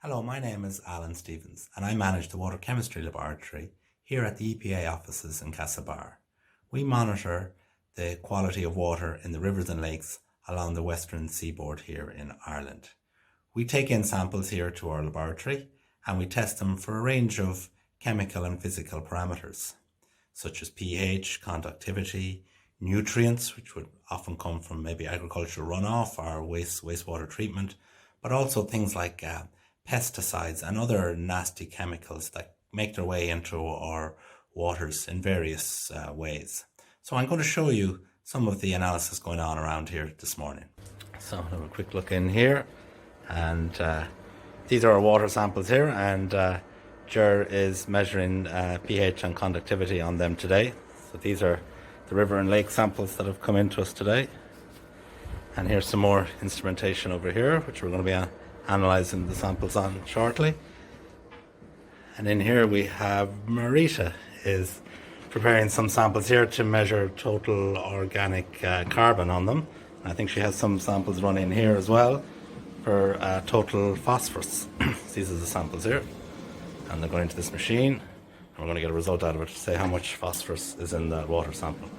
Hello, my name is Alan Stevens and I manage the Water Chemistry Laboratory here at the EPA offices in Castlebar. We monitor the quality of water in the rivers and lakes along the western seaboard here in Ireland. We take in samples here to our laboratory and we test them for a range of chemical and physical parameters such as pH, conductivity, nutrients, which would often come from maybe agricultural runoff or wastewater treatment, but also things like pesticides and other nasty chemicals that make their way into our waters in various ways. So I'm going to show you some of the analysis going on around here this morning. So have a quick look in here, and these are our water samples here, and Ger is measuring pH and conductivity on them today. So these are the river and lake samples that have come into us today. And here's some more instrumentation over here, which we're going to be analysing the samples on shortly. And in here we have Marita is preparing some samples here to measure total organic carbon on them. I think she has some samples running here as well for total phosphorus. These are the samples here, and they're going into this machine, and we're going to get a result out of it to say how much phosphorus is in that water sample.